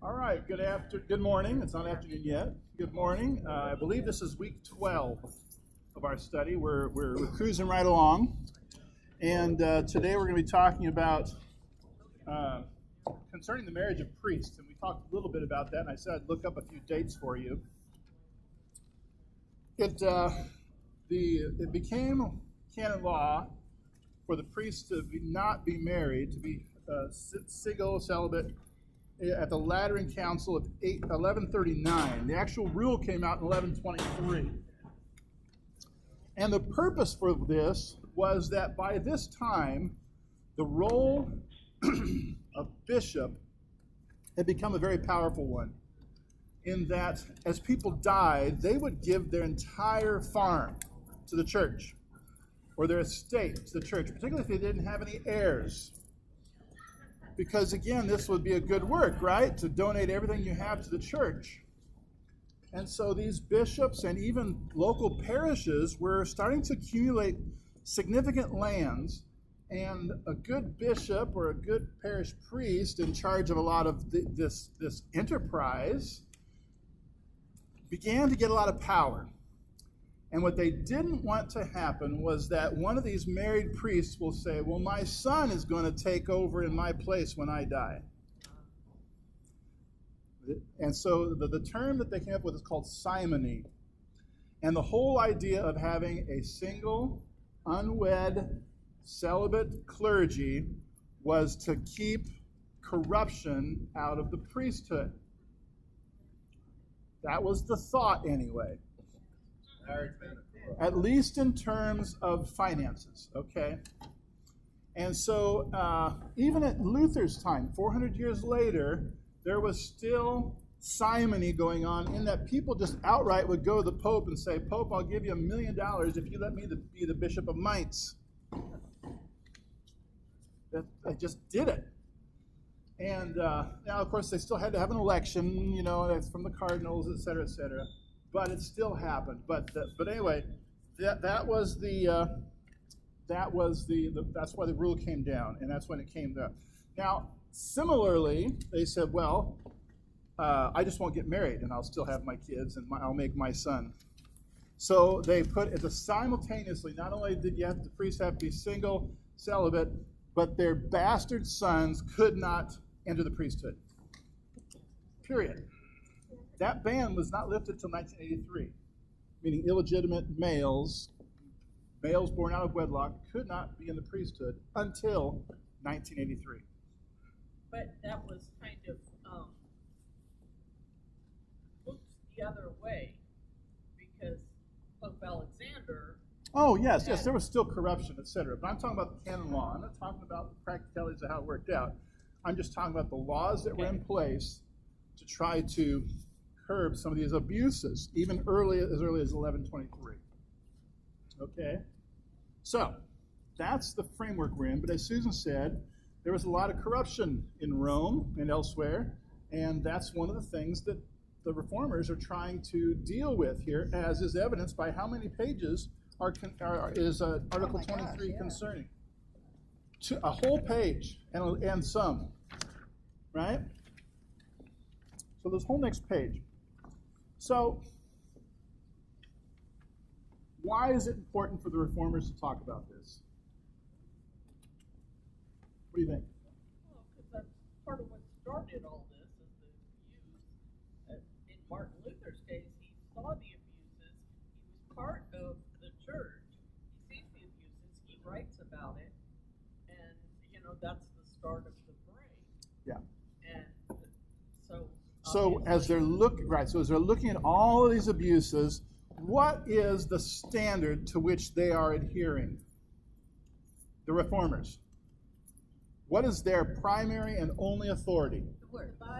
All right, good morning. It's not afternoon yet. Good morning. I believe this is week 12 of our study. We're cruising right along. And today we're going to be talking about concerning the marriage of priests. And we talked a little bit about that, and I said I'd look up a few dates for you. It became canon law for the priests to not be married, to be single, celibate, at the Lateran Council of 1139. The actual rule came out in 1123. And the purpose for this was that by this time, the role of bishop had become a very powerful one, in that as people died, they would give their entire farm to the church, or their estate to the church, particularly if they didn't have any heirs. Because again, this would be a good work, right? To donate everything you have to the church. And so these bishops and even local parishes were starting to accumulate significant lands, and a good bishop or a good parish priest in charge of a lot of this enterprise began to get a lot of power. And what they didn't want to happen was that one of these married priests will say, well, my son is going to take over in my place when I die. And so the term that they came up with is called simony. And the whole idea of having a single, unwed, celibate clergy was to keep corruption out of the priesthood. That was the thought anyway. At least in terms of finances, okay? And so even at Luther's time, 400 years later, there was still simony going on, in that people just outright would go to the Pope and say, Pope, I'll give you $1 million if you let me be the Bishop of Mainz. I just did it. And now, of course, they still had to have an election, that's from the cardinals, et cetera, et cetera. But it still happened. But anyway, that's why the rule came down, and that's when it came down. Now, similarly, they said, well, I just won't get married, and I'll still have my kids, and I'll make my son. So they put it simultaneously. Not only did the priests have to be single, celibate, but their bastard sons could not enter the priesthood. Period. That ban was not lifted until 1983, meaning illegitimate males born out of wedlock, could not be in the priesthood until 1983. But that was kind of looked the other way, because Pope Alexander... Oh, yes, there was still corruption, etc. But I'm talking about the canon law. I'm not talking about the practicalities of how it worked out. I'm just talking about the laws that were in place to try to curb some of these abuses, even as early as 1123. Okay? So, that's the framework we're in. But as Susan said, there was a lot of corruption in Rome and elsewhere, and that's one of the things that the reformers are trying to deal with here, as is evidenced by how many pages is Article 23 concerning. A whole page and some, right? So this whole next page. So, why is it important for the reformers to talk about this? What do you think? Well, because that's part of what started all this, is the abuse. In Martin Luther's case, he saw the abuses. He was part of the church. He sees the abuses. He writes about it. And, that's the start of the break. Yeah. And so... So as they're looking at all of these abuses, what is the standard to which they are adhering? The reformers. What is their primary and only authority?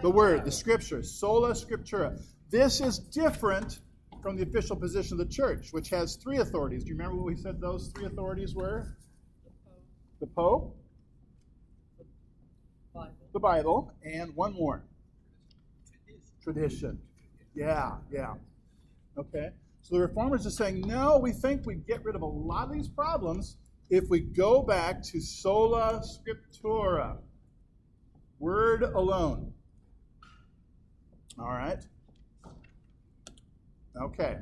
The Word, the Scriptures, sola scriptura. This is different from the official position of the church, which has three authorities. Do you remember what we said those three authorities were? The Pope, the Bible, and one more. Tradition. Yeah. Okay. So the reformers are saying, no, we think we get rid of a lot of these problems if we go back to sola scriptura, word alone. All right. Okay.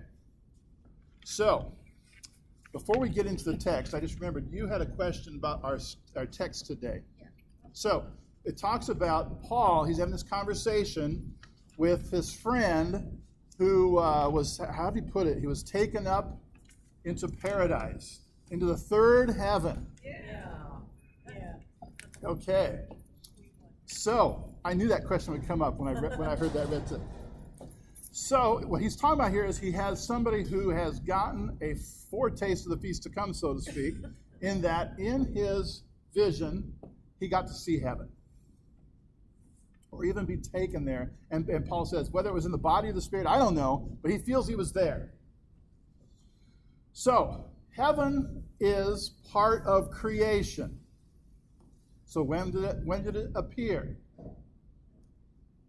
So, before we get into the text, I just remembered you had a question about our text today. Yeah. So, it talks about Paul. He's having this conversation with his friend who was, how did he put it? He was taken up into paradise, into the third heaven. Yeah. Okay. So, I knew that question would come up when I heard that read to. So, what he's talking about here is he has somebody who has gotten a foretaste of the feast to come, so to speak, in that in his vision, he got to see heaven. Or even be taken there. And Paul says, whether it was in the body or the spirit, I don't know, but he feels he was there. So, heaven is part of creation. So when did it appear? God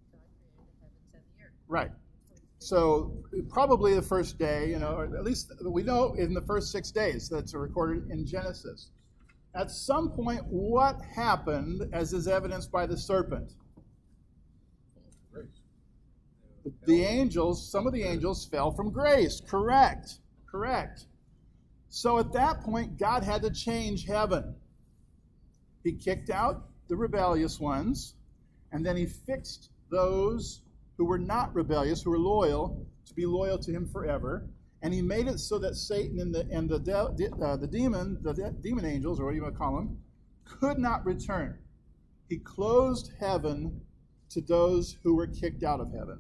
created the heavens and the earth. Right. So probably the first day, or at least we know in the first 6 days that's recorded in Genesis. At some point, what happened as is evidenced by the serpent? The angels, some of the angels fell from grace. Correct. So at that point, God had to change heaven. He kicked out the rebellious ones, and then he fixed those who were not rebellious, who were loyal, to be loyal to him forever. And he made it so that Satan and the demon angels, or what do you want to call them, could not return. He closed heaven to those who were kicked out of heaven.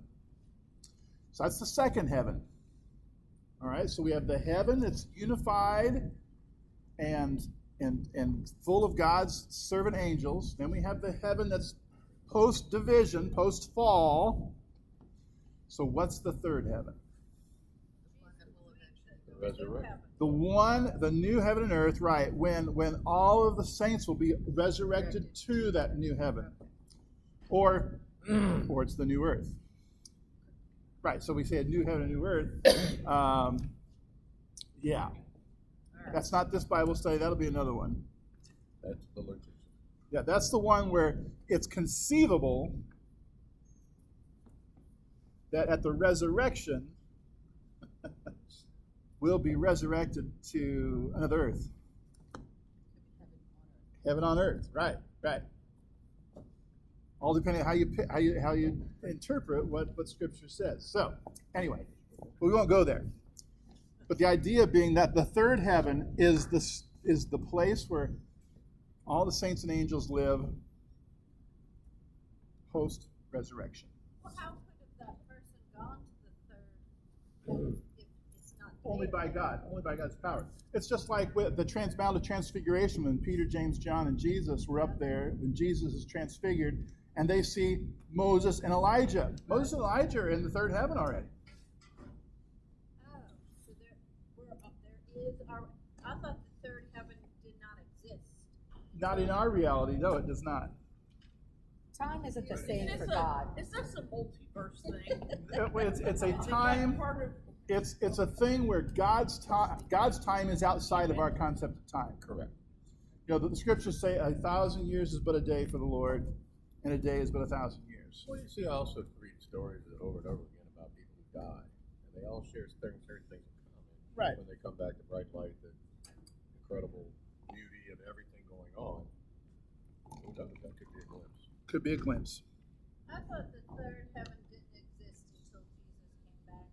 So that's the second heaven. All right, so we have the heaven that's unified and full of God's servant angels. Then we have the heaven that's post-division, post-fall. So what's the third heaven? The resurrection. The new heaven and earth, right, when all of the saints will be resurrected to that new heaven. Or it's the new earth. Right, so we say a new heaven and new earth. Yeah. That's not this Bible study. That'll be another one. That's the liturgy. Yeah, that's the one where it's conceivable that at the resurrection, we'll be resurrected to another earth. Heaven on earth. Right. All depending on how you interpret what Scripture says. So, anyway, we won't go there. But the idea being that the third heaven is the place where all the saints and angels live post-resurrection. Well, how could have that person gone to the third heaven if it's not there? Only by God, only by God's power. It's just like with the Mount of Transfiguration when Peter, James, John, and Jesus were up there, when Jesus is transfigured, and they see Moses and Elijah. Moses and Elijah are in the third heaven already. Oh, so we're up there is our. I thought the third heaven did not exist. Not in our reality, no, it does not. Time isn't the same Is for this God. Is this a multiverse thing? It's a Is that time. part of- It's a thing where God's time is outside of our concept of time. Correct. The scriptures say 1,000 years is but a day for the Lord, and a day is but 1,000 years. Well, you see, I also read stories over and over again about people who die, and they all share certain things in common. Right. When they come back to bright light, the incredible beauty of everything going on. Who knows? That could be a glimpse. Could be a glimpse. I thought the third heaven didn't exist until Jesus came back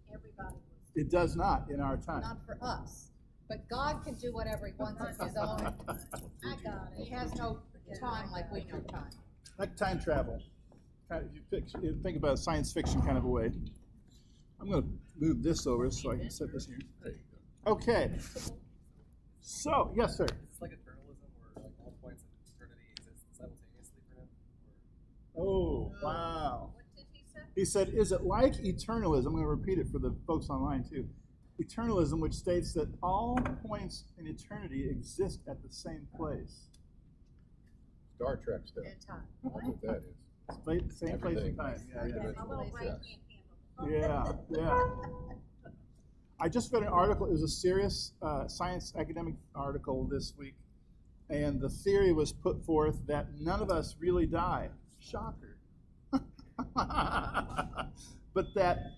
and everybody was. It does not in our time. Not for us. But God can do whatever he wants of his own. I got He it. has no time like we know time. Like time travel. You think about science fiction kind of a way. I'm going to move this over so I can set this here. There you go. Okay. So, yes, sir. Is this like eternalism where like all points of eternity exist simultaneously for him? Oh, wow. What did he say? He said, is it like eternalism? I'm going to repeat it for the folks online too. Eternalism, which states that all points in eternity exist at the same place. Star Trek stuff. In time. That's what that is. Same place and Everything. time. Yeah. My little brain Yes. can't handle it. Yeah. I just read an article. It was a serious science academic article this week, and the theory was put forth that none of us really die. Shocker. but that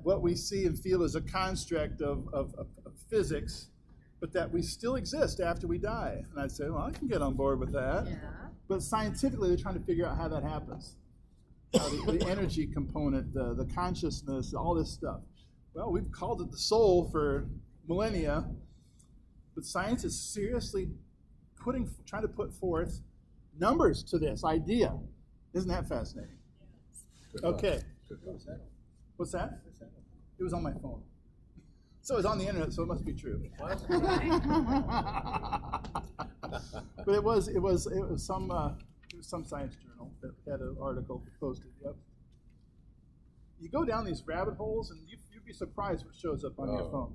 what we see and feel is a construct of physics, but that we still exist after we die. And I'd say, well, I can get on board with that. Yeah. But scientifically, they're trying to figure out how that happens. The energy component, the consciousness, all this stuff. Well, we've called it the soul for millennia, but science is seriously trying to put forth numbers to this idea. Isn't that fascinating? Good thought. Okay. Good thought. What's that? It was on my phone. So it's on the internet, so it must be true. But it was some science journal that had an article posted. Yep. You go down these rabbit holes, and you'd be surprised what shows up on your phone.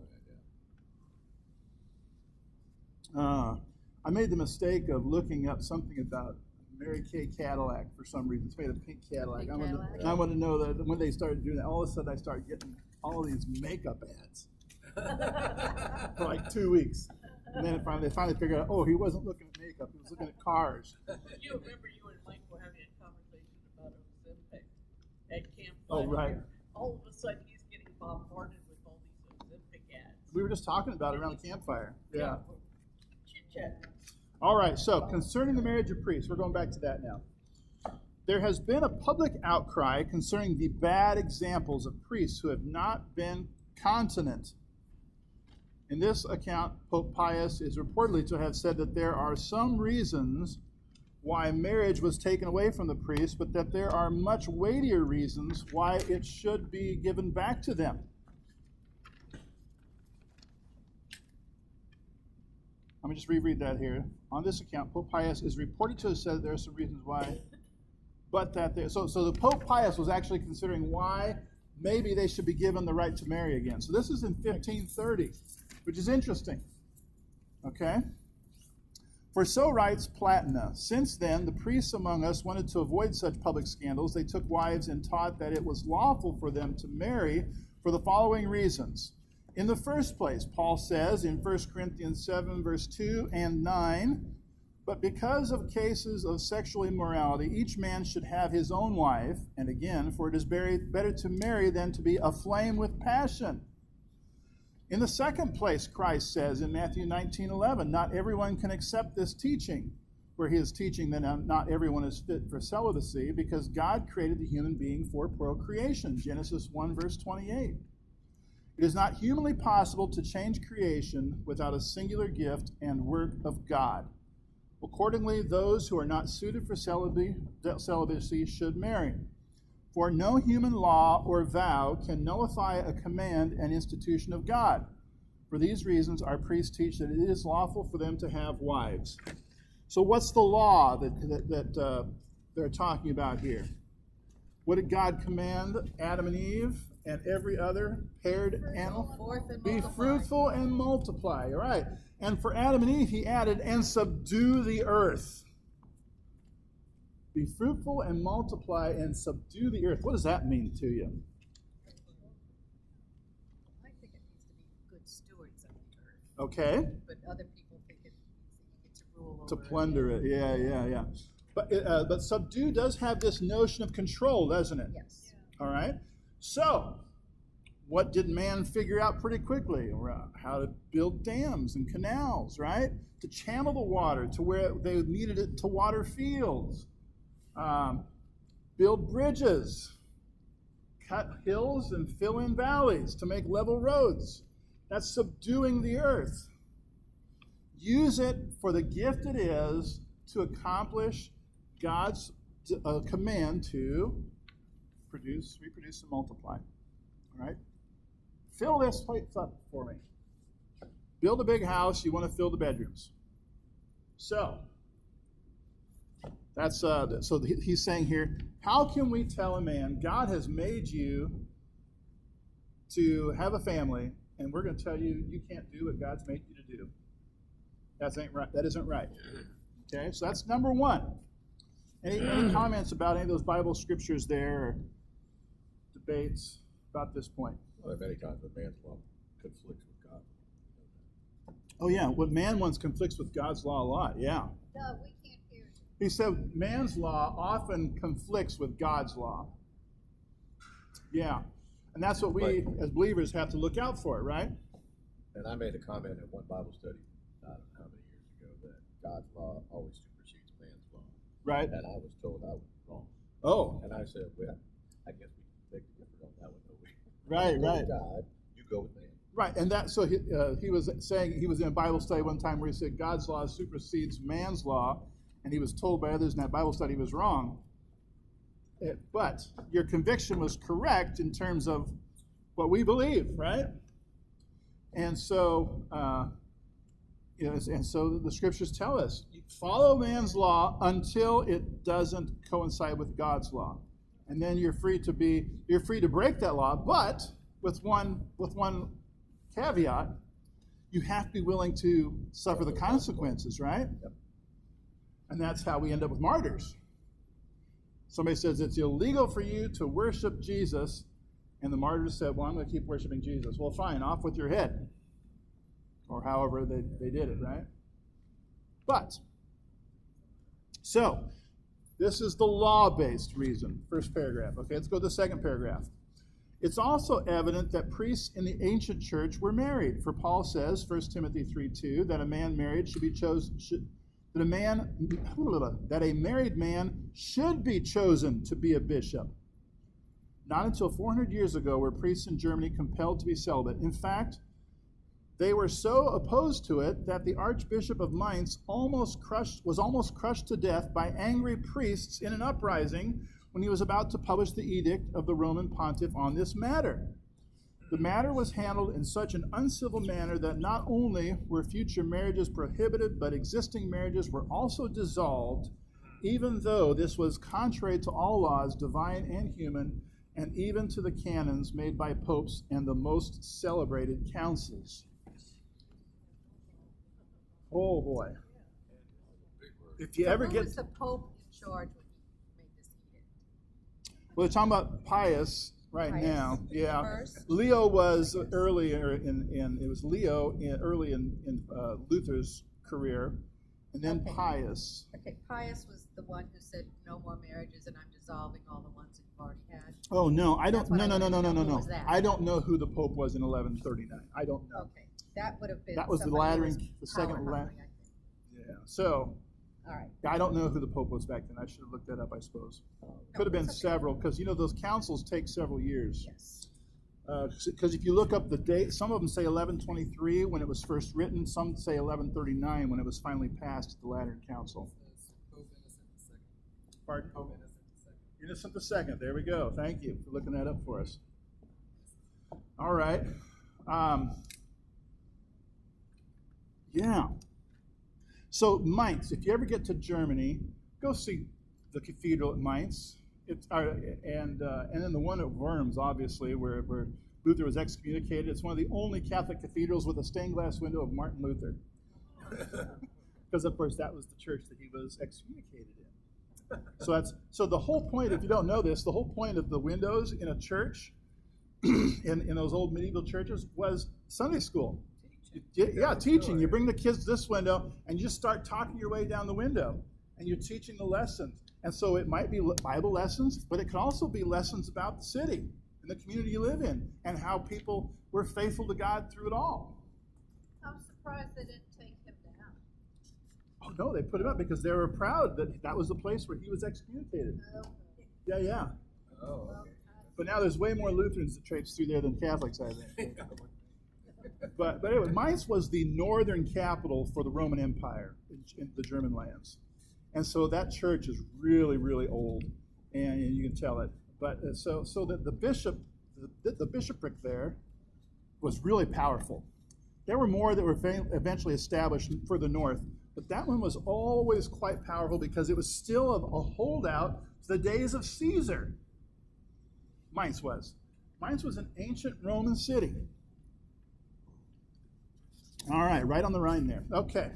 I made the mistake of looking up something about Mary Kay Cadillac for some reason. It's made a pink Cadillac. I want to know that when they started doing that, all of a sudden I started getting all of these makeup ads for like 2 weeks. And then they finally figured out, oh, he wasn't looking at makeup. He was looking at cars. You remember you and Mike were having a conversation about Ozempic at Camp Oh, Fire. right. All of a sudden he's getting bombarded with all these Ozempic ads. We were just talking about it around the campfire. Yeah. Chit-chat. All right, so concerning the marriage of priests, we're going back to that now. There has been a public outcry concerning the bad examples of priests who have not been continent. In this account, Pope Pius is reportedly to have said that there are some reasons why marriage was taken away from the priests, but that there are much weightier reasons why it should be given back to them. Let me just reread that here. On this account, Pope Pius is reported to have said that there are some reasons why, but that there. So the Pope Pius was actually considering why maybe they should be given the right to marry again. So this is in 1530, which is interesting. Okay? For so writes Platina, since then the priests among us wanted to avoid such public scandals, they took wives and taught that it was lawful for them to marry for the following reasons. In the first place, Paul says in 1 Corinthians 7, verse 2 and 9, but because of cases of sexual immorality, each man should have his own wife, and again, for it is better to marry than to be aflame with passion. In the second place, Christ says in Matthew 19:11, not everyone can accept this teaching, where he is teaching that not everyone is fit for celibacy, because God created the human being for procreation, Genesis 1, verse 28. It is not humanly possible to change creation without a singular gift and work of God. Accordingly, those who are not suited for celibacy should marry. For no human law or vow can nullify a command and institution of God. For these reasons, our priests teach that it is lawful for them to have wives. So what's the law that they're talking about here? What did God command Adam and Eve and every other paired animal? Be fruitful and multiply. All right. And for Adam and Eve, he added, and subdue the earth. Be fruitful and multiply and subdue the earth. What does that mean to you? I think it needs to be good stewards of the earth. Okay. But other people think it means that you get to rule over To plunder it. Yeah. But subdue does have this notion of control, doesn't it? Yes. All right. So, what did man figure out pretty quickly? How to build dams and canals, right? To channel the water to where they needed it to water fields. Build bridges. Cut hills and fill in valleys to make level roads. That's subduing the earth. Use it for the gift it is to accomplish God's command to reproduce, and multiply. All right? Fill this place up for me. Build a big house, you want to fill the bedrooms. So, that's so he's saying here, how can we tell a man, God has made you to have a family, and we're going to tell you you can't do what God's made you to do? That isn't right. Okay, so that's number one. Any comments about any of those Bible scriptures there, or debates about this point? Well, many times a man's law conflicts with God. Oh yeah, what man wants conflicts with God's law a lot. Yeah. No, we can't hear He said man's law often conflicts with God's law. Yeah. And that's what we as believers have to look out for, right? And I made a comment at one Bible study, I don't know how many years ago, that God's law always supersedes man's law. Right. And I was told I was wrong. Oh. And I said, well, I guess we can take the difference on that one, don't we? Right, You go right. with God, you go with man. Right, and that so he was saying, he was in a Bible study one time where he said God's law supersedes man's law, and he was told by others in that Bible study he was wrong. But your conviction was correct in terms of what we believe, right? And so, and so the scriptures tell us, follow man's law until it doesn't coincide with God's law, and then you're free to break that law, but with one caveat: you have to be willing to suffer the consequences, right? Yep. And that's how we end up with martyrs. Somebody says it's illegal for you to worship Jesus, and the martyrs said, well, I'm going to keep worshiping Jesus. Well, fine, off with your head. Or however they did it, right? But, so, this is the law-based reason, first paragraph. Okay, let's go to the second paragraph. It's also evident that priests in the ancient church were married, for Paul says, 1 Timothy 3:2, that a man married should be chosen, that a married man should be chosen to be a bishop. Not until 400 years ago were priests in Germany compelled to be celibate. In fact, they were so opposed to it that the Archbishop of Mainz was almost crushed to death by angry priests in an uprising when he was about to publish the edict of the Roman pontiff on this matter. The matter was handled in such an uncivil manner that not only were future marriages prohibited, but existing marriages were also dissolved, even though this was contrary to all laws, divine and human, and even to the canons made by popes and the most celebrated councils. Oh boy. If you ever Who get... was the Pope in charge when he made this edict? Well, they're talking about Pius right Pius now. Yeah. first? Leo was earlier early in Luther's career, and then Okay. Pius. Okay, Pius was the one who said no more marriages and I'm dissolving all the ones that you've already had. Oh no, I don't. That's what No, I no, no, no, no, wanted to no, know. Who no. was that? I don't know who the Pope was in 1139. I don't know. Okay, that would have been That was the somebody who Lateran, was the second power Lateran. hungry, I think. Yeah. So All right. I don't know who the Pope was back then. I should have looked that up, I suppose. Could have been that's okay. several, because those councils take several years. Yes. Because if you look up the date, some of them say 1123 when it was first written. Some say 1139 when it was finally passed at the Lateran Council. Pope Innocent II. Pardon? Pope Innocent II. Innocent II. There we go. Thank you for looking that up for us. All right. Yeah. So Mainz, if you ever get to Germany, go see the cathedral at Mainz. And then the one at Worms, obviously, where Luther was excommunicated. It's one of the only Catholic cathedrals with a stained glass window of Martin Luther. Because, of course, that was the church that he was excommunicated in. So the whole point, if you don't know this, the whole point of the windows in a church, in those old medieval churches, was Sunday school. Yeah, teaching. You bring the kids to this window, and you just start talking your way down the window, and you're teaching the lessons. And so it might be Bible lessons, but it can also be lessons about the city and the community you live in, and how people were faithful to God through it all. I'm surprised they didn't take him down. Oh no, they put him up because they were proud that was the place where he was excommunicated. Okay. Yeah. Oh, okay. But now there's way more Lutherans that traipse through there than Catholics, I think. But anyway, Mainz was the northern capital for the Roman Empire in the German lands. And so that church is really, really old, and you can tell it. But so that the bishopric there was really powerful. There were more that were eventually established further north, but that one was always quite powerful because it was still a holdout to the days of Caesar. Mainz was. Mainz was an ancient Roman city. All right, right on the Rhine there. Okay.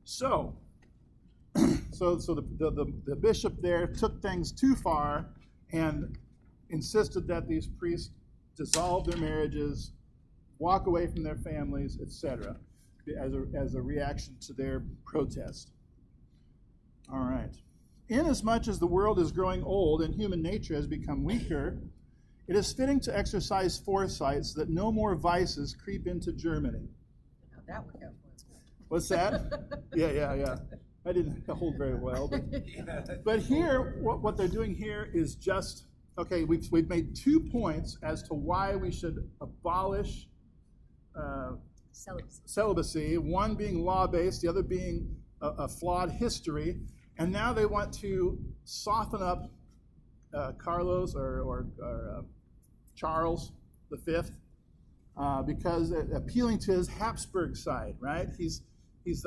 So the bishop there took things too far and insisted that these priests dissolve their marriages, walk away from their families, etc., as a reaction to their protest. All right. Inasmuch as the world is growing old and human nature has become weaker, it is fitting to exercise foresight so that no more vices creep into Germany. Now that would have one. What's that? Yeah. I didn't hold very well. But here, what they're doing here is just, okay, we've made 2 points as to why we should abolish celibacy, one being law-based, the other being a flawed history. And now they want to soften up Carlos or Charles V because appealing to his Habsburg side, right? He's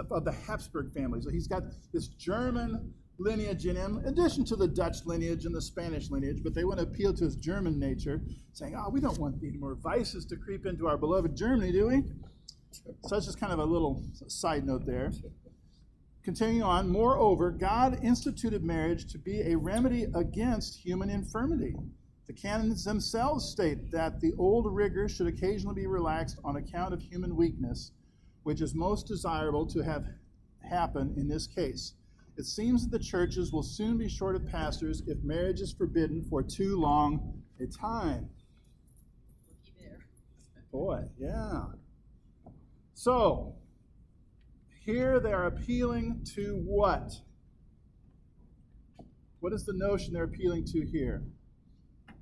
of the Habsburg family. So he's got this German lineage in him, in addition to the Dutch lineage and the Spanish lineage, but they want to appeal to his German nature, saying, we don't want any more vices to creep into our beloved Germany, do we? So that's just kind of a little side note there. Continuing on, moreover, God instituted marriage to be a remedy against human infirmity. The canons themselves state that the old rigor should occasionally be relaxed on account of human weakness, which is most desirable to have happen in this case. It seems that the churches will soon be short of pastors if marriage is forbidden for too long a time. Looky there. Boy, yeah. So, here they are appealing to what? What is the notion they're appealing to here?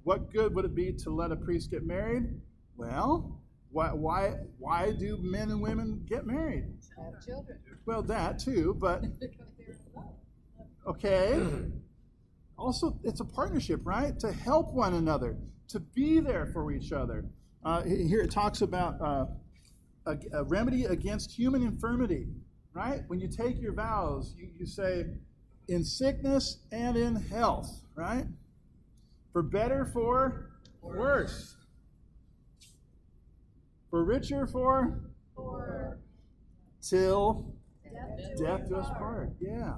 What good would it be to let a priest get married? Well, why do men and women get married? Have children. Well, that too, but Because they're in love. okay. Also, it's a partnership, right? To help one another, to be there for each other. Here it talks about a remedy against human infirmity, right? When you take your vows, you say, in sickness and in health, right? For better, for worse. For richer, for till death do us part. Yeah.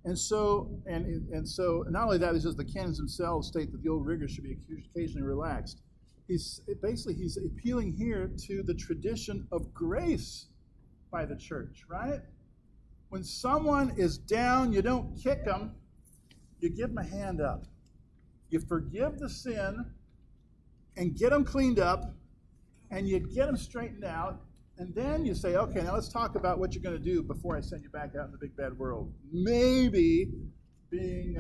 And so not only that, it's just the canons themselves state that the old rigor should be occasionally relaxed. He's appealing here to the tradition of grace by the church, right? When someone is down, you don't kick them, you give them a hand up. You forgive the sin and get them cleaned up, and you get them straightened out, and then you say, okay, now let's talk about what you're going to do before I send you back out in the big bad world. Maybe being,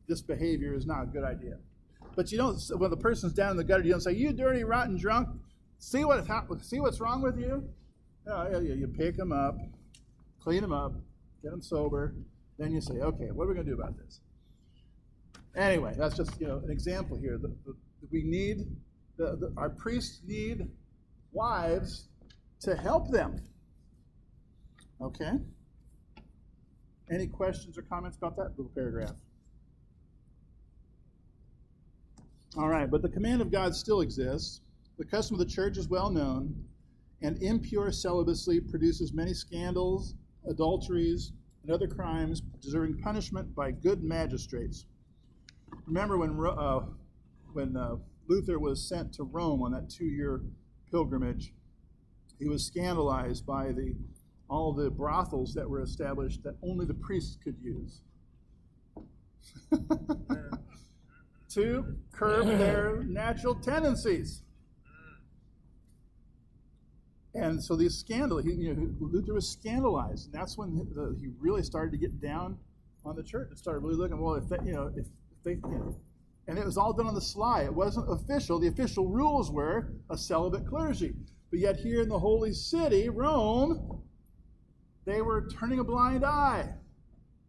this behavior is not a good idea. But you don't, when the person's down in the gutter, you don't say, you dirty, rotten drunk, see what's wrong with you? You pick them up, clean them up, get them sober, then you say, okay, what are we going to do about this? Anyway, that's just an example here. Our priests need wives to help them. Okay? Any questions or comments about that little paragraph? All right, but the command of God still exists. The custom of the church is well known, and impure celibacy produces many scandals, adulteries, and other crimes deserving punishment by good magistrates. Remember when Luther was sent to Rome on that 2-year pilgrimage, he was scandalized by all the brothels that were established that only the priests could use to curb their natural tendencies. And so these scandal, Luther was scandalized, and that's when he really started to get down on the church and started really looking. Well, and it was all done on the sly. It wasn't official. The official rules were a celibate clergy, but yet here in the holy city, Rome, they were turning a blind eye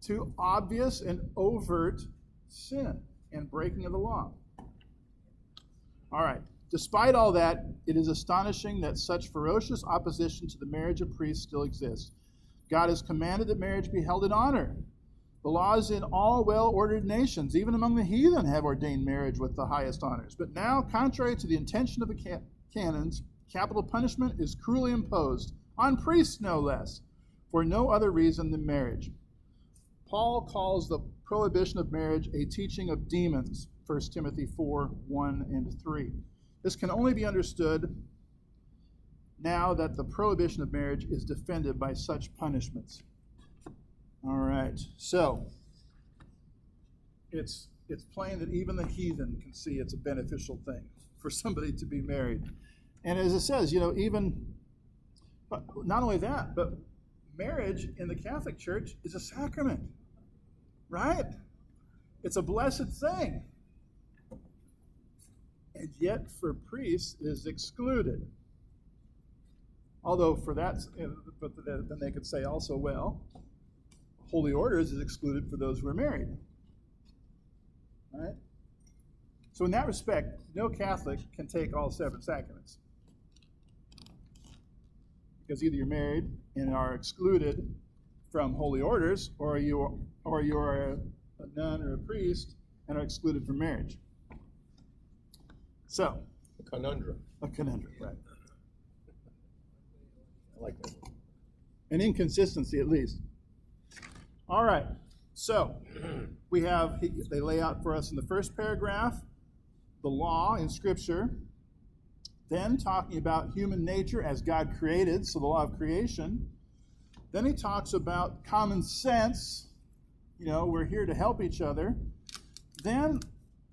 to obvious and overt sin and breaking of the law. All right. Despite all that, it is astonishing that such ferocious opposition to the marriage of priests still exists. God has commanded that marriage be held in honor. The laws in all well-ordered nations, even among the heathen, have ordained marriage with the highest honors. But now, contrary to the intention of the canons, capital punishment is cruelly imposed, on priests no less, for no other reason than marriage. Paul calls the prohibition of marriage a teaching of demons, 1 Timothy 4:1-3. This can only be understood now that the prohibition of marriage is defended by such punishments. All right. So it's plain that even the heathen can see it's a beneficial thing for somebody to be married. And as it says, even not only that, but marriage in the Catholic Church is a sacrament, right? It's a blessed thing. And yet for priests it is excluded. Although for that, but then they could say also, well, holy orders is excluded for those who are married. Right? So in that respect, no Catholic can take all 7 sacraments. Because either you're married and are excluded from holy orders, or you're a nun or a priest and are excluded from marriage. So, A conundrum. a conundrum, right? I like that one. An inconsistency at least. All right. So they lay out for us in the first paragraph the law in Scripture, then talking about human nature as God created, so the law of creation. Then he talks about common sense, we're here to help each other. Then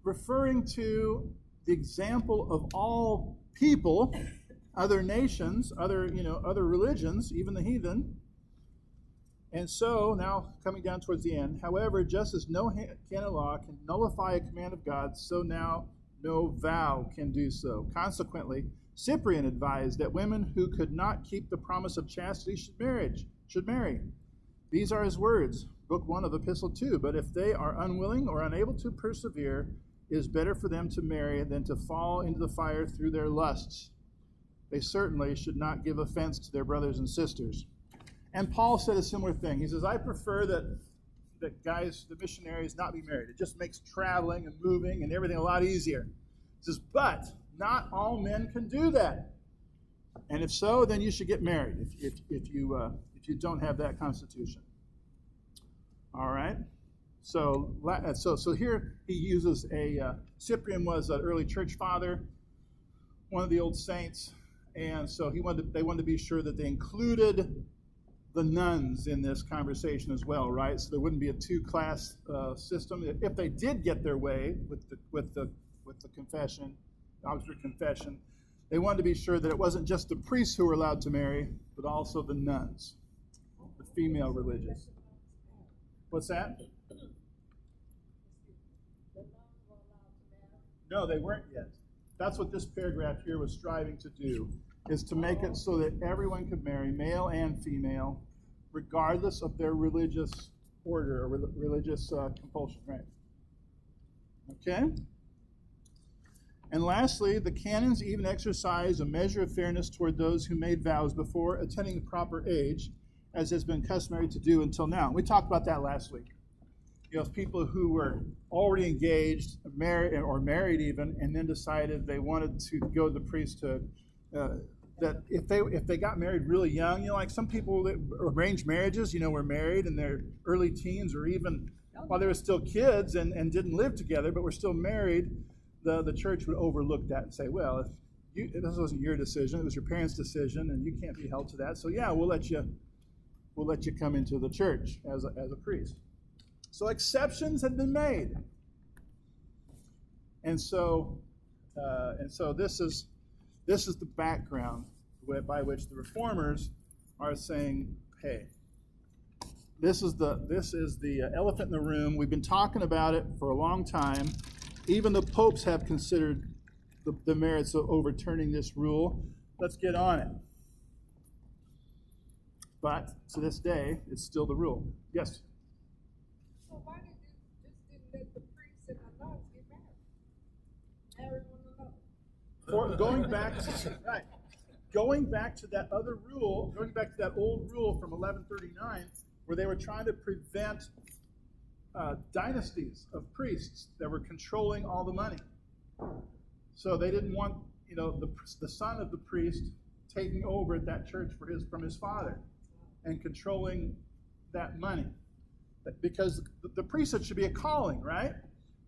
referring to the example of all people, other nations, other religions, even the heathen. And so, now coming down towards the end, however, just as no canon law can nullify a command of God, so now no vow can do so. Consequently, Cyprian advised that women who could not keep the promise of chastity should marry. These are his words, Book 1 of Epistle 2. But if they are unwilling or unable to persevere, it is better for them to marry than to fall into the fire through their lusts. They certainly should not give offense to their brothers and sisters. And Paul said a similar thing. He says, I prefer that guys, the missionaries, not be married. It just makes traveling and moving and everything a lot easier. He says, but not all men can do that. And if so, then you should get married if you don't have that constitution. All right. So here he uses Cyprian was an early church father, one of the old saints, and so they wanted to be sure that they included the nuns in this conversation as well, right? So there wouldn't be a 2-class system. If they did get their way with the confession, the Augsburg Confession, they wanted to be sure that it wasn't just the priests who were allowed to marry, but also the nuns, the female religious. What's that? No, they weren't yet. That's what this paragraph here was striving to do, is to make it so that everyone could marry, male and female, regardless of their religious order or religious compulsion, right? Okay? And lastly, the canons even exercise a measure of fairness toward those who made vows before attaining the proper age, as has been customary to do until now. We talked about that last week. People who were already engaged, married even, and then decided they wanted to go to the priesthood. That if they got married really young, like some people that arranged marriages, were married in their early teens or even while they were still kids and didn't live together, but were still married, the church would overlook that and say, well, this wasn't your decision, it was your parents' decision, and you can't be held to that. So yeah, we'll let you come into the church as a priest. So exceptions had been made, and so this is the background by which the reformers are saying, "Hey, this is the elephant in the room. We've been talking about it for a long time. Even the popes have considered the merits of overturning this rule. Let's get on it." But to this day, it's still the rule. Yes. So why did you just didn't let the priests and the nuns get married? Marry one another. Going back to that other rule, going back to that old rule from 1139, where they were trying to prevent dynasties of priests that were controlling all the money. So they didn't want, the son of the priest taking over at that church from his father and controlling that money. Because the priesthood should be a calling, right?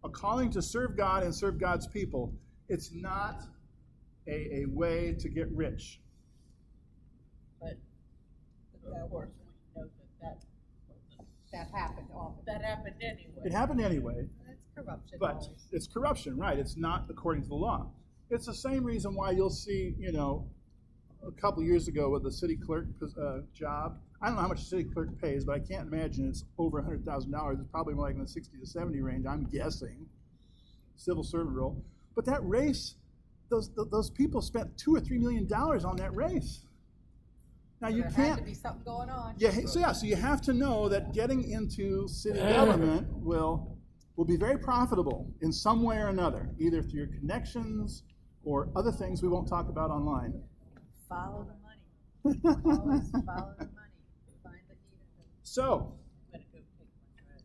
A calling to serve God and serve God's people. It's not a way to get rich. But of course, we know that was That happened often. That happened anyway. It happened anyway, That's corruption but always. it's corruption, right? It's not according to the law. It's the same reason why you'll see, a couple of years ago with the city clerk job. I don't know how much a city clerk pays, but I can't imagine it's over $100,000. It's probably more like in the 60 to 70 range, I'm guessing. Civil servant role. But that race, those people spent $2 or $3 million on that race. Now So you there had can't. to be something going on. Yeah, so you have to know that getting into city government will be very profitable in some way or another, either through your connections or other things we won't talk about online. Follow the money. Always follow the money. Find the need of it. So I'm gonna go take my trash.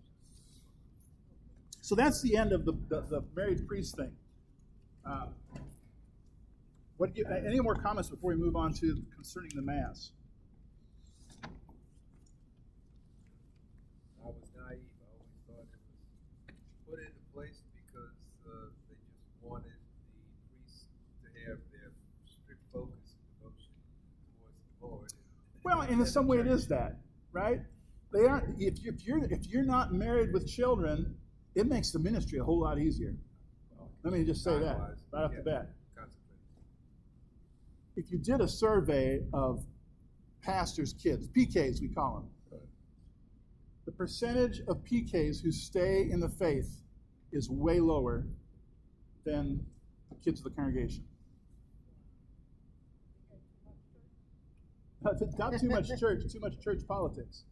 that's the end of the married priest thing. Any more comments before we move on to concerning the Mass? I was naive. I always thought it was put into place because they just wanted the priests to have their strict focus and devotion towards the Lord. Well, and in some way it is that, right? They aren't. If you're not married with children, it makes the ministry a whole lot easier. Let me just say that Time-wise, right off the yeah, bat. consequences. If you did a survey of pastors' kids, PKs we call them, the percentage of PKs who stay in the faith is way lower than the kids of the congregation. Not too much church, too much church politics.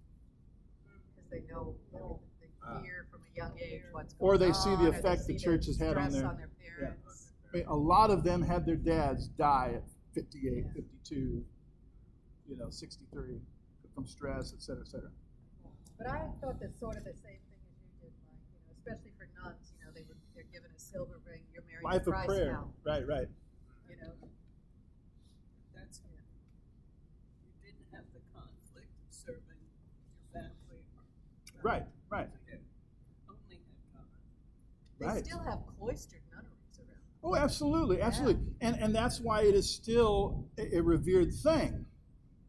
Because they know, they hear from a young age what's going on. Or they see the or effect the see church has had on stress their parents. I mean, a lot of them had their dads die at 58, 52, 63 from stress, et cetera, et cetera. But I thought that's sort of the same thing as you did, Mike. Especially for nuns, they're given a silver ring. You're married Life to of Christ prayer. now. Right. That's you didn't have the conflict of serving your family. Right. Only had God. They Right. still have cloistered nunneries around. Oh, absolutely. And that's why it is still a revered thing,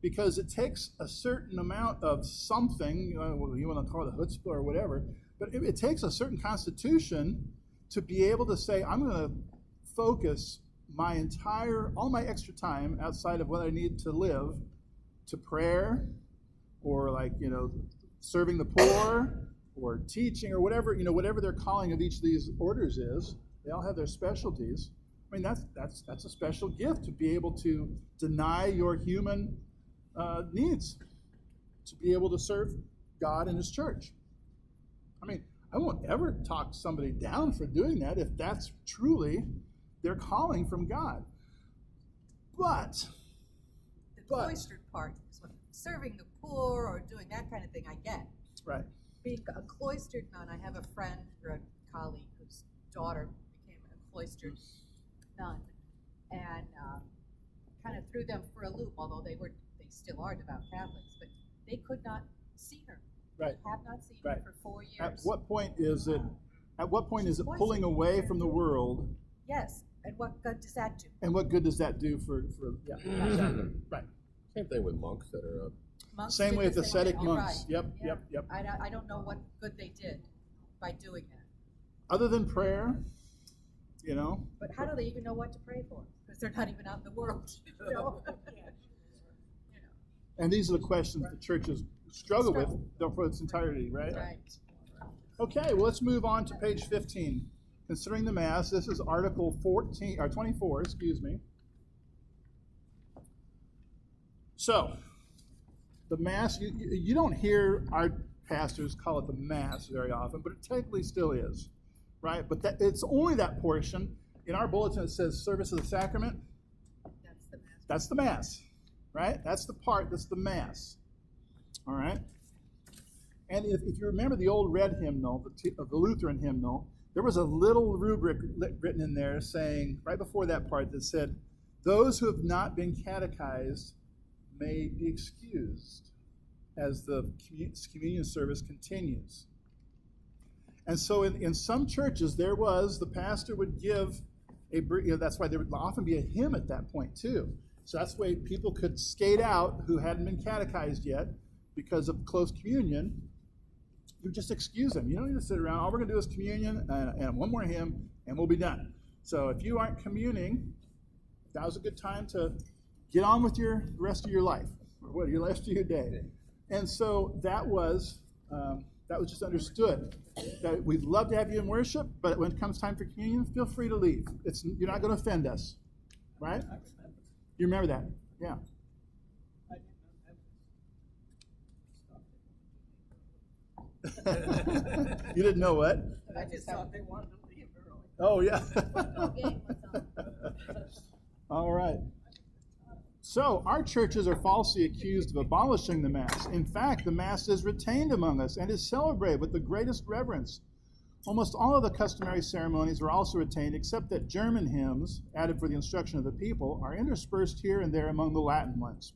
because it takes a certain amount of something, you want to call it a chutzpah or whatever, but it takes a certain constitution to be able to say, I'm going to focus all my extra time outside of what I need to live to prayer or serving the poor or teaching or whatever their calling of each of these orders is. They all have their specialties. I mean, that's a special gift to be able to deny your human needs, to be able to serve God and His church. I mean, I won't ever talk somebody down for doing that if that's truly their calling from God. But The cloistered part is what serving the poor or doing that kind of thing I get. right, Being a cloistered nun, I have a friend or a colleague whose daughter became a cloistered nun and kind of threw them for a loop, although they still are devout Catholics, but they could not see her. right. Have not seen Right. her for 4 years. At what point is it pulling away from the world? Yes, and what good does that do? And what good does that do for exactly. Right. Same thing with monks that are Monks Same did way the with same ascetic thing. You're monks. right. Yep. I don't know what good they did by doing that. Other than prayer, But how do they even know what to pray for? Because they're not even out in the world. and these are the questions the churches struggle with for its entirety, right? Right. Okay, well, let's move on to page 15. Considering the Mass, this is Article 24, excuse me. So, the Mass, you don't hear our pastors call it the Mass very often, but it technically still is, right? But it's only that portion. In our bulletin, it says service of the sacrament. That's the master. That's the Mass, right? That's the part that's the Mass, all right? And if you remember the old red hymnal, the Lutheran hymnal, there was a little rubric written in there saying, right before that part, that said, those who have not been catechized may be excused as the communion service continues. And so in some churches, the pastor would give that's why there would often be a hymn at that point too. So that's why people could skate out who hadn't been catechized yet because of close communion. you just excuse them. You don't need to sit around. All we're going to do is communion and one more hymn, and we'll be done. So if you aren't communing, that was a good time to get on with the rest of your life, or the rest of your day. And so that was just understood. That we'd love to have you in worship, but when it comes time for communion, feel free to leave. You're not going to offend us, right? You remember that? Yeah. You didn't know what? I just thought they wanted to leave early. Oh, yeah. Football game was on. All right. So, our churches are falsely accused of abolishing the Mass. In fact, the Mass is retained among us and is celebrated with the greatest reverence. Almost all of the customary ceremonies are also retained, except that German hymns, added for the instruction of the people, are interspersed here and there among the Latin ones.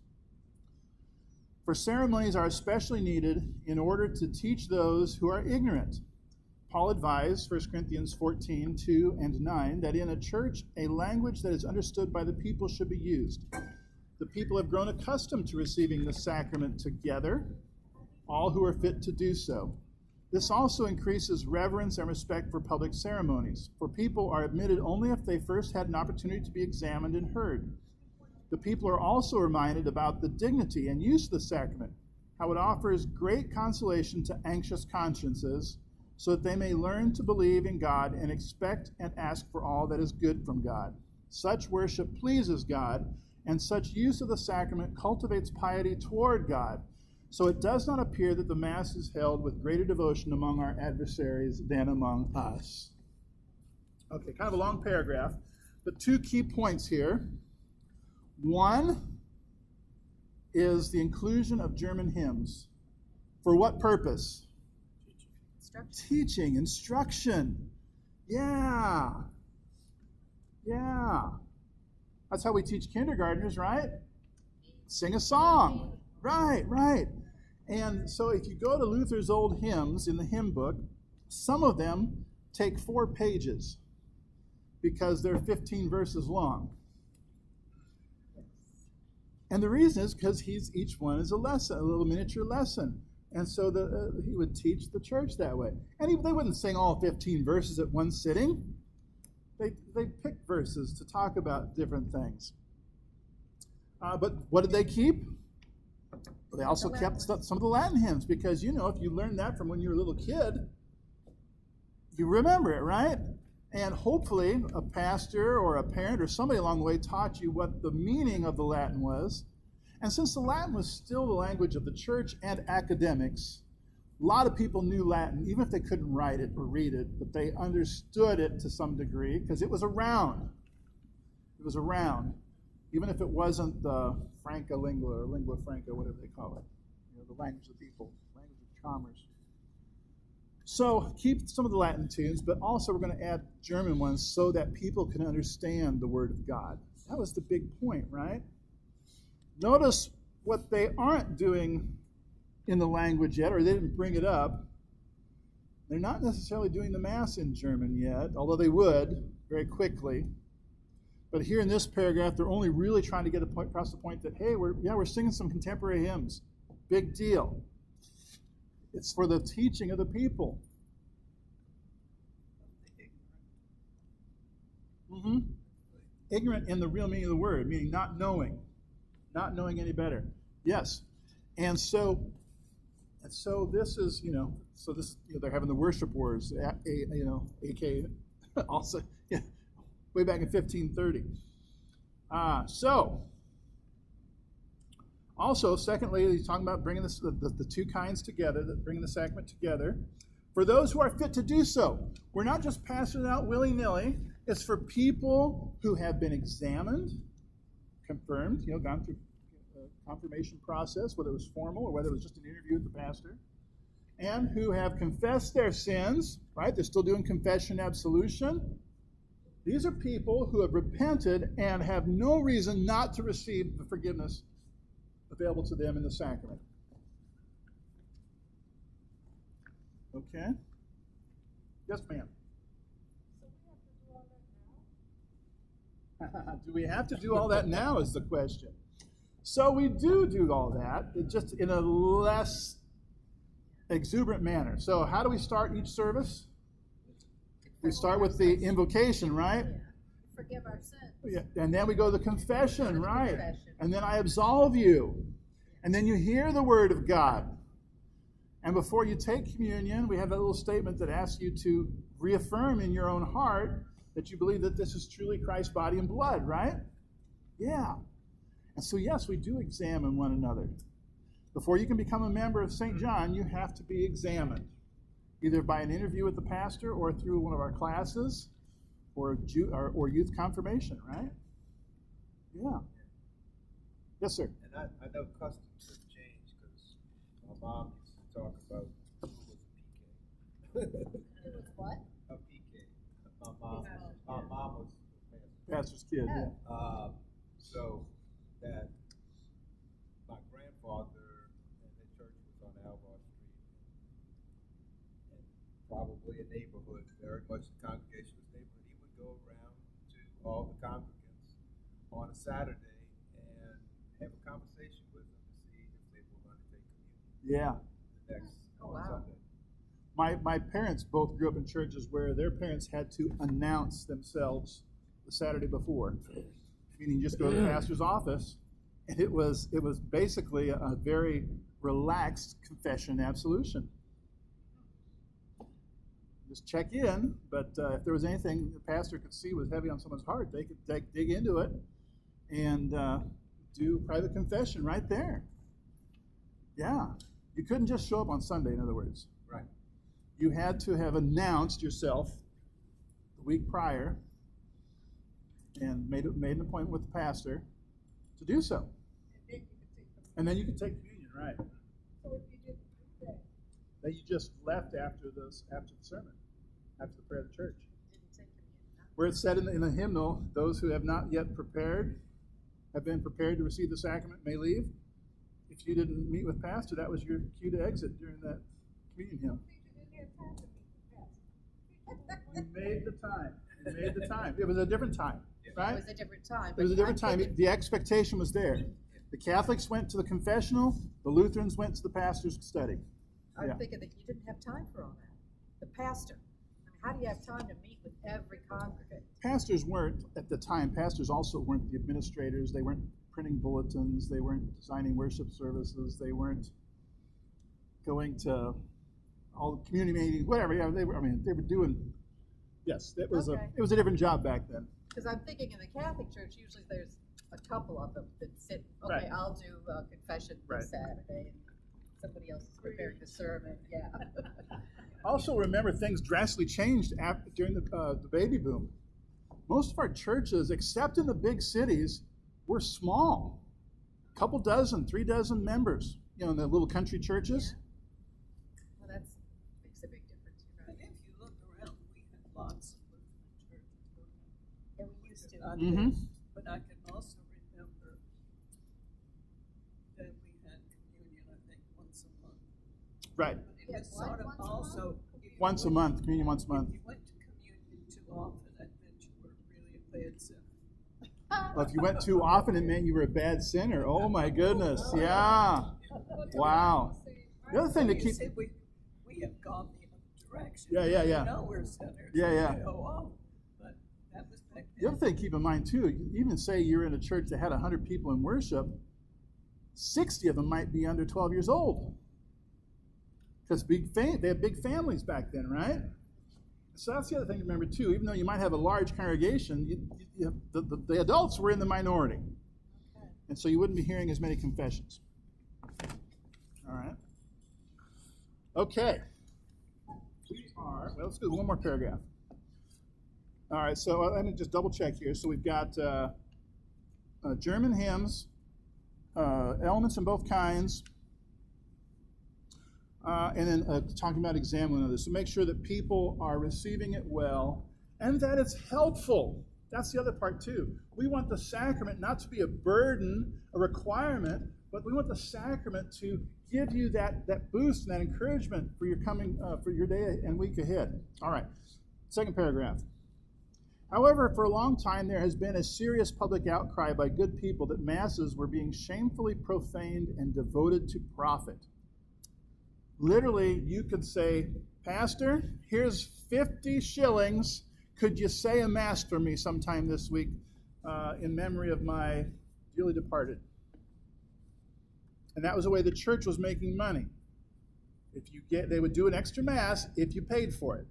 For ceremonies are especially needed in order to teach those who are ignorant. Paul advised, 1 Corinthians 14, 2 and 9, that in a church, a language that is understood by the people should be used. The people have grown accustomed to receiving the sacrament together, all who are fit to do so. This also increases reverence and respect for public ceremonies, for people are admitted only if they first had an opportunity to be examined and heard. The people are also reminded about the dignity and use of the sacrament, how it offers great consolation to anxious consciences, so that they may learn to believe in God and expect and ask for all that is good from God. Such worship pleases God, and such use of the sacrament cultivates piety toward God. So it does not appear that the Mass is held with greater devotion among our adversaries than among us. Okay, kind of a long paragraph, but two key points here. One is the inclusion of German hymns. For what purpose? Teaching, instruction. Yeah. That's how we teach kindergartners, right? Sing a song. Right. And so if you go to Luther's old hymns in the hymn book, some of them take 4 pages because they're 15 verses long. And the reason is because each one is a lesson, a little miniature lesson. And so he would teach the church that way. And they wouldn't sing all 15 verses at one sitting. They picked verses to talk about different things. But what did they keep? Well, they also kept some of the Latin hymns, because, if you learned that from when you were a little kid, you remember it, right? And hopefully a pastor or a parent or somebody along the way taught you what the meaning of the Latin was. And since the Latin was still the language of the church and academics, a lot of people knew Latin, even if they couldn't write it or read it, but they understood it to some degree because it was around. It was around, even if it wasn't the franca lingua or lingua franca, whatever they call it, the language of the people, language of commerce. So keep some of the Latin tunes, but also we're going to add German ones so that people can understand the Word of God. That was the big point, right? Notice what they aren't doing in the language yet, or they didn't bring it up. They're not necessarily doing the Mass in German yet, although they would very quickly. But here in this paragraph, they're only really trying to get across the point that, hey, we're singing some contemporary hymns. Big deal. It's for the teaching of the people. Ignorant in the real meaning of the word, meaning not knowing any better. Yes. And so this is, they're having the worship wars, aka also, way back in 1530. Also, secondly, he's talking about bringing the two kinds together, bringing the sacrament together. For those who are fit to do so. We're not just passing it out willy-nilly. It's for people who have been examined, confirmed, gone through a confirmation process, whether it was formal or whether it was just an interview with the pastor, and who have confessed their sins, right? They're still doing confession and absolution. These are people who have repented and have no reason not to receive the forgiveness available to them in the sacrament. Okay? Yes, ma'am. Do we have to do all that now is the question. So we do all that, just in a less exuberant manner. So how do we start each service? We start with the invocation, right? Forgive our sins. Yeah. And then we go to the confession, right? Confession. And then I absolve you. And then you hear the word of God. And before you take communion, we have that little statement that asks you to reaffirm in your own heart that you believe that this is truly Christ's body and blood, right? Yeah. And so, yes, we do examine one another. Before you can become a member of St. John, you have to be examined, either by an interview with the pastor or through one of our classes or youth confirmation, right? Yeah. Yes, sir. And I know customs have changed because my mom used to talk about who was a PK. It was what? A PK. My mom was a pastor. Pastor's kid, yeah. So that my grandfather and the church was on Augsburg Street, and probably a neighborhood, very much the congregation was neighborhood. He would go around to all the congregants on a Saturday and have a conversation with them to see if they were going to take communion Yeah. the next on wow. Sunday. My parents both grew up in churches where their parents had to announce themselves the Saturday before, meaning just go to the pastor's office, and it was basically a very relaxed confession absolution. Just check in, but if there was anything the pastor could see was heavy on someone's heart, they could dig into it and do private confession right there. Yeah. You couldn't just show up on Sunday, in other words. Right. You had to have announced yourself the week prior and made an appointment with the pastor to do so. And then you could take communion, right? So if you did that, That you just left after the sermon, after the prayer of the church. Didn't take communion. Where it's said in the hymnal, those who have not yet have been prepared to receive the sacrament may leave. If you didn't meet with pastor, that was your cue to exit during that communion hymn. You made the time. You made the time. It was a different time, right? It was a different time. It was a but different I'm time. thinking- The expectation was there. The Catholics went to the confessional. The Lutherans went to the pastor's study. I'm Yeah. thinking that you didn't have time for all that. The pastor. I mean, how do you have time to meet with every congregant? Pastors weren't, at the time, pastors also weren't the administrators. They weren't printing bulletins. They weren't designing worship services. They weren't going to all the community meetings, whatever. Yeah, they were doing, yes, it was Okay. a different job back then. Because I'm thinking in the Catholic Church, usually there's a couple of them that sit, okay, Right. I'll do confession Right. this Saturday, and somebody else is preparing the sermon, yeah. Also, remember things drastically changed during the baby boom. Most of our churches, except in the big cities, were small. A couple dozen, 3 dozen members. In the little country churches. Well, makes a big difference, you're But right. if you look around, we had lots of Lutheran churches. Yeah, we used to. Mm-hmm. But I can also remember that we had communion, I think, once a month. Right. But it Yeah, was what, sort of once a also. if you Once a went- month, communion once a month. If you went to communion too often, that meant you were really a bad sinner. Well, if you went too often, it meant you were a bad sinner. Oh my goodness. Yeah. Wow. The other thing to You keep. say we have gone the other direction. Yeah. We know we're sinners. Yeah. We go off. But that was back The other then. thing to keep in mind too, you even say you're in a church that had 100 people in worship, 60 of them might be under 12 years old. Because they had big families back then, right? So that's the other thing to remember too. Even though you might have a large congregation, the adults were in the minority. And so you wouldn't be hearing as many confessions. All right. Okay. Well, let's do one more paragraph. All right, so let me just double check here. So we've got German hymns, elements in both kinds, and then talking about examining others. So make sure that people are receiving it well and that it's helpful. That's the other part too. We want the sacrament not to be a burden, a requirement, but we want the sacrament to give you that boost and that encouragement for your coming, for your day and week ahead. All right, second paragraph. However, for a long time there has been a serious public outcry by good people that masses were being shamefully profaned and devoted to profit. Literally, you could say, Pastor, here's 50 shillings. Could you say a mass for me sometime this week in memory of my dearly departed? And that was the way the church was making money. They would do an extra mass if you paid for it.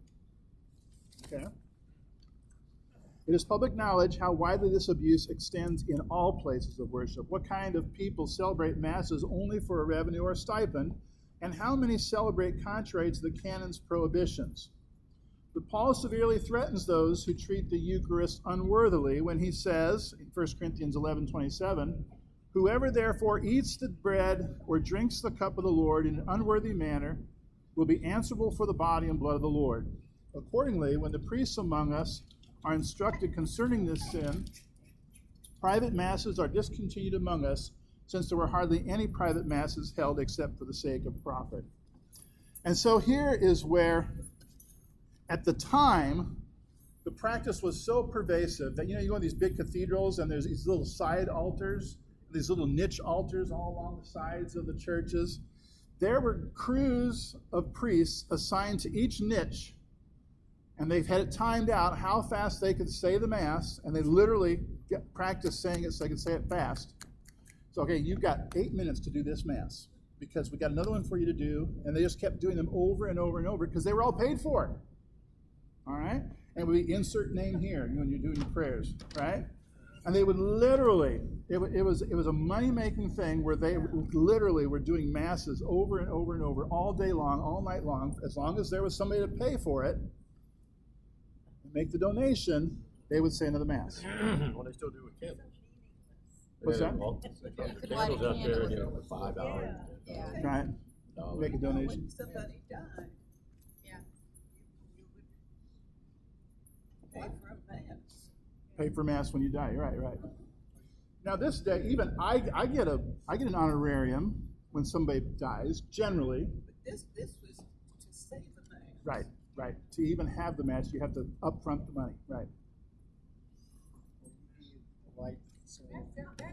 Okay? It is public knowledge how widely this abuse extends in all places of worship. What kind of people celebrate masses only for a revenue or stipend, and how many celebrate contrary to the canon's prohibitions? But Paul severely threatens those who treat the Eucharist unworthily when he says, in 1 Corinthians 11:27, whoever therefore eats the bread or drinks the cup of the Lord in an unworthy manner will be answerable for the body and blood of the Lord. Accordingly, when the priests among us are instructed concerning this sin, private masses are discontinued among us, since there were hardly any private masses held except for the sake of profit. And so here is where, at the time, the practice was so pervasive that, you go to these big cathedrals and there's these little side altars, these little niche altars all along the sides of the churches. There were crews of priests assigned to each niche, and they've had it timed out how fast they could say the Mass, and they literally practice saying it so they can say it fast. So, okay, you've got 8 minutes to do this Mass, because we got another one for you to do, and they just kept doing them over and over and over, because they were all paid for it. All right? And we insert name here when you're doing your prayers, right? And they would literally, it was a money-making thing where they literally were doing masses over and over and over all day long, all night long. As long as there was somebody to pay for it and make the donation, they would say another Mass. Well, they still do with candles. What's that? The candles out there, for $5. Yeah. Right. Make a donation. When somebody died, Yeah. you would pay for a mass. Pay for Mass when you die. Right. Now this day, even I get an honorarium when somebody dies, generally. But this was to say the mass. Right. To even have the Mass, you have to upfront the money. Right.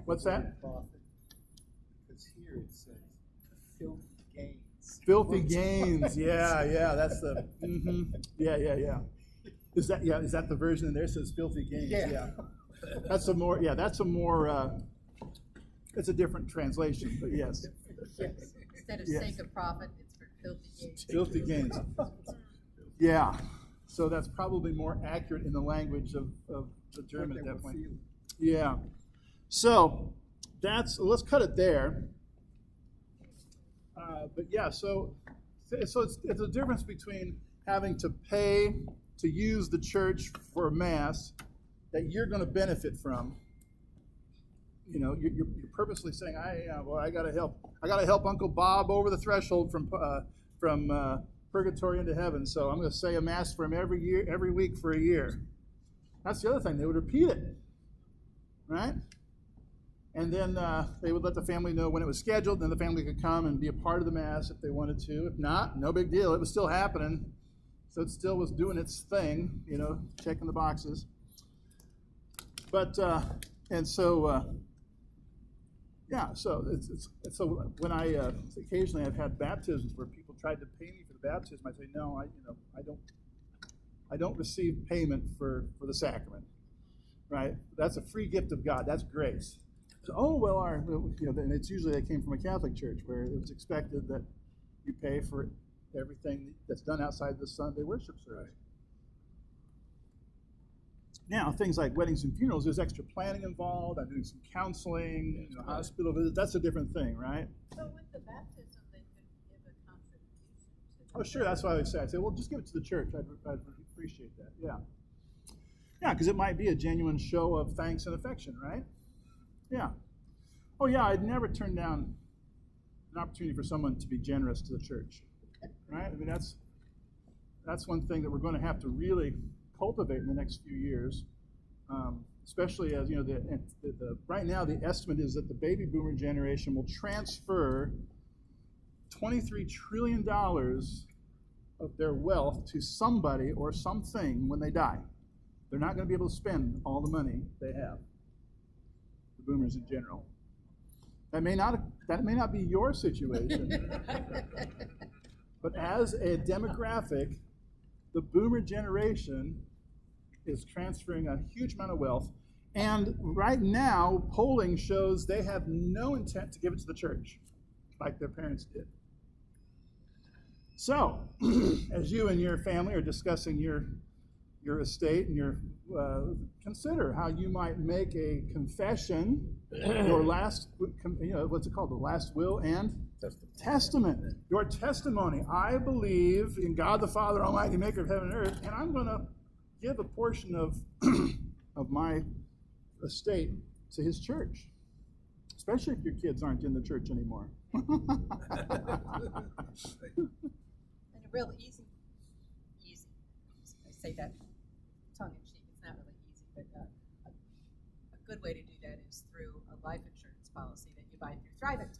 What's that? Because here it says filthy gains. Filthy gains. Yeah. That's the. Yeah. Is that the version in there that says filthy gains? Yeah. That's a more. It's a different translation, but yes. Instead of Yes. sake of profit, it's for filthy gains. Filthy gains. Yeah. So that's probably more accurate in the language of the German at that point. Yeah. So let's cut it there. But yeah, so it's a difference between having to pay to use the church for a Mass that you're going to benefit from. You're purposely saying, I got to help Uncle Bob over the threshold from purgatory into heaven. So I'm going to say a Mass for him every week for a year. That's the other thing. They would repeat it, right? And then they would let the family know when it was scheduled. Then the family could come and be a part of the Mass if they wanted to. If not, no big deal. It was still happening. So it still was doing its thing, checking the boxes. But, so when occasionally I've had baptisms where people tried to pay me for the baptism, I say, no, I don't receive payment for the sacrament, right? That's a free gift of God. That's grace. So, and it's usually that came from a Catholic church where it was expected that you pay for everything that's done outside the Sunday worship service. Now, things like weddings and funerals, there's extra planning involved. I'm doing some counseling, hospital visits. That's a different thing, right? So with the baptism, they could give a contribution to. Oh, sure. That's what I would say. I'd say, well, just give it to the church. I'd appreciate that. Yeah. Yeah, because it might be a genuine show of thanks and affection, right? Yeah. Oh, yeah. I'd never turn down an opportunity for someone to be generous to the church, right? I mean, that's one thing that we're going to have to really cultivate in the next few years, especially as right now the estimate is that the baby boomer generation will transfer $23 trillion of their wealth to somebody or something when they die. They're not going to be able to spend all the money they have. The boomers in general. That may not be your situation. But as a demographic, the boomer generation is transferring a huge amount of wealth. And right now, polling shows they have no intent to give it to the church, like their parents did. So, as you and your family are discussing your estate and consider how you might make a confession, your last, what's it called? The last will and testament. Your testimony. I believe in God the Father Almighty, maker of heaven and earth, and I'm going to give a portion of of my estate to his church, especially if your kids aren't in the church anymore. And a real easy, I say that tongue in cheek, it's not really easy, but a good way to do that is through a life insurance policy that you buy through Thrivent.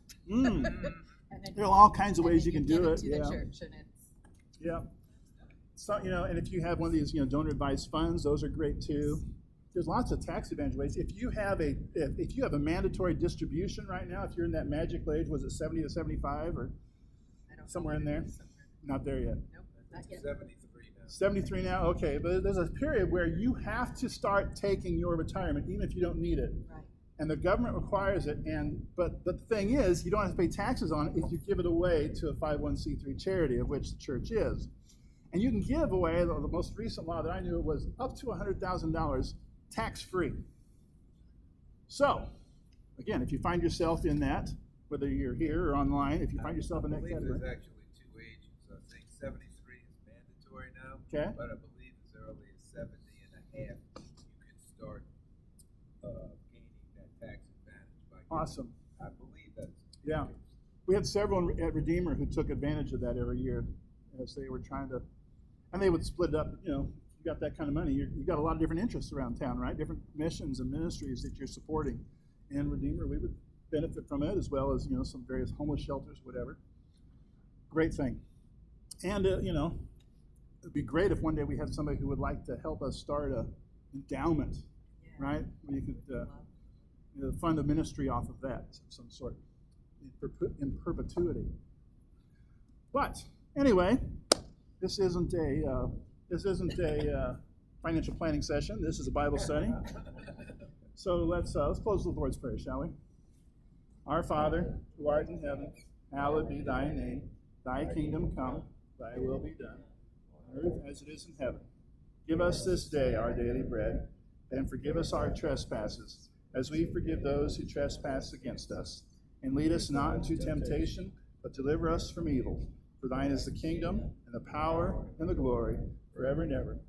And then There are all kinds of ways you can give do it it. to Yeah. the church, and it's Yeah. So, and if you have one of these, donor advised funds, those are great too. There's lots of tax advantage ways. If you have a mandatory distribution right now, if you're in that magical age, was it 70 to 75 or I don't know, somewhere in there? Not there yet. Nope, not yet. 73 now. 73 now? Okay, but there's a period where you have to start taking your retirement, even if you don't need it. Right. And the government requires it, but the thing is, you don't have to pay taxes on it if you give it away to a 501c3 charity, of which the church is. And you can give away, the most recent law that I knew was up to $100,000 tax-free. So, again, if you find yourself in that, whether you're here or online, if you find yourself in that I believe category. there's actually two ages. I think 73 is mandatory now. Okay. But I believe as early as 70 and a half, you can start gaining that tax advantage by giving. Awesome. I believe that's the Yeah. case. We had several at Redeemer who took advantage of that every year as they were trying to, and they would split it up, you got that kind of money, you got a lot of different interests around town, right? Different missions and ministries that you're supporting. And Redeemer, we would benefit from it, as well as, some various homeless shelters, whatever. Great thing. And, it'd be great if one day we had somebody who would like to help us start a endowment, Yeah. right? Where you could fund a ministry off of that of some sort in perpetuity. But anyway, this isn't a financial planning session. This is a Bible study. So let's close with the Lord's Prayer, shall we? Our Father, who art in heaven, hallowed be thy name. Thy kingdom come, thy will be done, on earth as it is in heaven. Give us this day our daily bread, and forgive us our trespasses, as we forgive those who trespass against us. And lead us not into temptation, but deliver us from evil. For thine is the kingdom, and the power, and the glory, forever and ever.